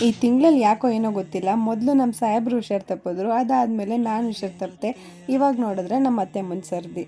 ಈ ತಿಂಗಳಲ್ಲಿ ಯಾಕೋ ಏನೋ ಗೊತ್ತಿಲ್ಲ, ಮೊದಲು ನಮ್ಮ ಸಾಹೇಬ್ರು ಹುಷಾರು ತಪ್ಪಿದ್ರು, ಅದಾದಮೇಲೆ ನಾನು ಹುಷಾರು ತಪ್ಪಿದೆ. ಇವಾಗ ನೋಡಿದ್ರೆ ನಮ್ಮ ಅತ್ತೆ ಮುಂದೆ ಸರ್ದಿ.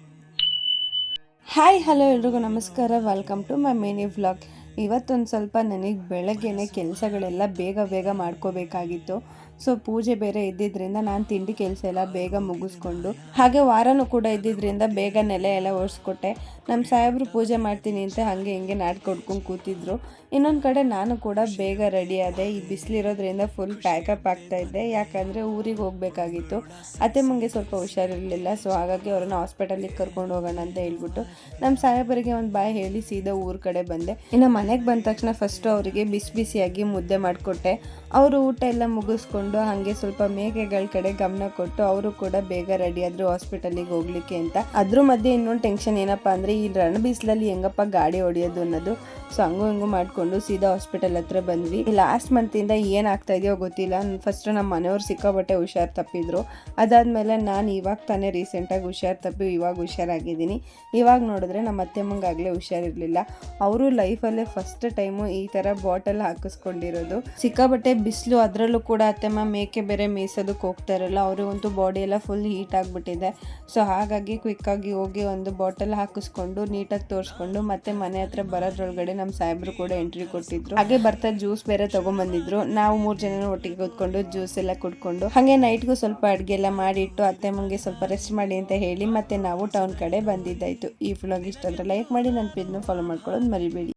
ಹಾಯ್ ಹಲೋ ಎಲ್ರಿಗೂ ನಮಸ್ಕಾರ, welcome to my mini vlog. ಇವತ್ತೊಂದು ಸ್ವಲ್ಪ ನನಗೆ ಬೆಳಗ್ಗೆನೆ ಕೆಲಸಗಳೆಲ್ಲ ಬೇಗ ಮಾಡ್ಕೋಬೇಕಾಗಿತ್ತು. ಸೊ ಪೂಜೆ ಬೇರೆ ಇದ್ದಿದ್ದರಿಂದ ನಾನು ತಿಂಡಿ ಕೆಲಸ ಎಲ್ಲ ಬೇಗ ಮುಗಿಸ್ಕೊಂಡು, ಹಾಗೆ ವಾರನೂ ಕೂಡ ಇದ್ದಿದ್ದರಿಂದ ಬೇಗ ನೆಲೆ ಎಲ್ಲ ಒರೆಸ್ಕೊಟ್ಟೆ. ನಮ್ಮ ಸಾಹೇಬರು ಪೂಜೆ ಮಾಡ್ತೀನಿ ಅಂತ ಹಾಗೆ ಹಿಂಗೆ ನಾಟಕ ಹೊಡ್ಕೊಂಡು ಕೂತಿದ್ರು. ಇನ್ನೊಂದು ಕಡೆ ನಾನು ಕೂಡ ಬೇಗ ರೆಡಿ ಆದೆ. ಈ ಬಿಸಿಲಿರೋದ್ರಿಂದ ಫುಲ್ ಪ್ಯಾಕಪ್ ಆಗ್ತಾ ಇದ್ದೆ, ಯಾಕಂದರೆ ಊರಿಗೆ ಹೋಗಬೇಕಾಗಿತ್ತು. ಅತ್ತೆ ಮುಂಗೆ ಸ್ವಲ್ಪ ಹುಷಾರಿರಲಿಲ್ಲ, ಸೊ ಹಾಗಾಗಿ ಅವ್ರನ್ನ ಹಾಸ್ಪಿಟಲಿಗೆ ಕರ್ಕೊಂಡು ಹೋಗೋಣ ಅಂತ ಹೇಳ್ಬಿಟ್ಟು ನಮ್ಮ ಸಾಹೇಬರಿಗೆ ಒಂದು ಬಾಯ್ ಹೇಳಿ ಸೀದಾ ಊರ ಕಡೆ ಬಂದೆ. ಇನ್ನು ಮನೆಗೆ ಬಂದ ತಕ್ಷಣ ಫಸ್ಟು ಅವರಿಗೆ ಬಿಸಿಯಾಗಿ ಮುದ್ದೆ ಮಾಡಿಕೊಟ್ಟೆ. ಅವರು ಊಟ ಎಲ್ಲ ಮುಗಿಸ್ಕೊಂಡು ಹಾಗೆ ಸ್ವಲ್ಪ ಮೇಕೆಗಳ ಕಡೆ ಗಮನ ಕೊಟ್ಟು ಅವರು ಕೂಡ ಬೇಗ ರೆಡಿ ಆದರು ಹಾಸ್ಪಿಟಲಿಗೆ ಹೋಗ್ಲಿಕ್ಕೆ ಅಂತ. ಅದ್ರ ಮಧ್ಯೆ ಇನ್ನೊಂದು ಟೆನ್ಷನ್ ಏನಪ್ಪ ಅಂದರೆ ಈ ರಣ ಬಿಸಿಲಲ್ಲಿ ಹೆಂಗಪ್ಪ ಗಾಡಿ ಹೊಡೆಯೋದು ಅನ್ನೋದು. ಸೊ ಹಂಗೂ ಹಿಂಗೂ ಮಾಡಿಕೊಂಡು ಸೀದಾ ಹಾಸ್ಪಿಟಲ್ ಹತ್ರ ಬಂದ್ವಿ. ಲಾಸ್ಟ್ ಮಂತಿಂದ ಏನಾಗ್ತಾ ಇದೆಯೋ ಗೊತ್ತಿಲ್ಲ. ಫಸ್ಟ್ ನಮ್ಮ ಮನೆಯವ್ರು ಸಿಕ್ಕಾಬಟ್ಟೆ ಹುಷಾರು ತಪ್ಪಿದ್ರು. ಅದಾದಮೇಲೆ ನಾನು ಇವಾಗ ತಾನೇ ರೀಸೆಂಟಾಗಿ ಹುಷಾರು ತಪ್ಪಿ ಇವಾಗ ಹುಷಾರಾಗಿದ್ದೀನಿ. ಇವಾಗ ನೋಡಿದ್ರೆ ನಮ್ಮ ಅತ್ತೆಮ್ಮಂಗಾಗಲೇ ಹುಷಾರಿರಲಿಲ್ಲ. ಅವರು ಲೈಫಲ್ಲೇ ಫಸ್ಟ್ ಟೈಮು ಈ ಥರ ಬಾಟಲ್ ಹಾಕಿಸ್ಕೊಂಡಿರೋದು. ಸಿಕ್ಕಾಬಟ್ಟೆ ಬಿಸಿಲು, ಅದರಲ್ಲೂ ಕೂಡ ಅತ್ತೆಮ್ಮ ಮೇಕೆ ಬೇರೆ ಮೇಯ್ಸೋದಕ್ಕೆ ಹೋಗ್ತಾರಲ್ಲ, ಅವ್ರಿಗಂತೂ ಬಾಡಿ ಎಲ್ಲ ಫುಲ್ ಹೀಟ್ ಆಗಿಬಿಟ್ಟಿದೆ. ಸೊ ಹಾಗಾಗಿ ಕ್ವಿಕ್ಕಾಗಿ ಹೋಗಿ ಒಂದು ಬಾಟಲ್ ಹಾಕಿಸ್ಕೊಂಡು ನೀಟಾಗಿ ತೋರಿಸ್ಕೊಂಡು ಮತ್ತೆ ಮನೆ ಹತ್ರ ಬರೋದ್ರೊಳಗಡೆ ನಮ್ಮ ಸಾಹೇಬರು ಕೂಡ ಎಂಟ್ರಿ ಕೊಟ್ಟಿದ್ರು. ಹಾಗೆ ಬರ್ತಾ ಜ್ಯೂಸ್ ಬೇರೆ ತೊಗೊಂಬಂದಿದ್ರು. ನಾವು 3 ಜನ ಒಟ್ಟಿಗೆ ಕೂತ್ಕೊಂಡು ಜ್ಯೂಸ್ ಎಲ್ಲ ಕುಡ್ಕೊಂಡು ಹಾಗೆ ನೈಟ್ಗೂ ಸ್ವಲ್ಪ ಅಡುಗೆ ಎಲ್ಲ ಮಾಡಿಟ್ಟು ಅತ್ತೆಮ್ಮಂಗೆ ಸ್ವಲ್ಪ ರೆಸ್ಟ್ ಮಾಡಿ ಅಂತ ಹೇಳಿ ಮತ್ತೆ ನಾವು ಟೌನ್ ಕಡೆ ಬಂದಿದ್ದಾಯಿತು. ಈ ವ್ಲಾಗ್ ಇಷ್ಟ ಆದರೆ ಲೈಕ್ ಮಾಡಿ, ನನ್ನ ಪೇಜ್ನ ಫಾಲೋ ಮಾಡ್ಕೊಳ್ಳೋದು ಮರಿಬೇಡಿ.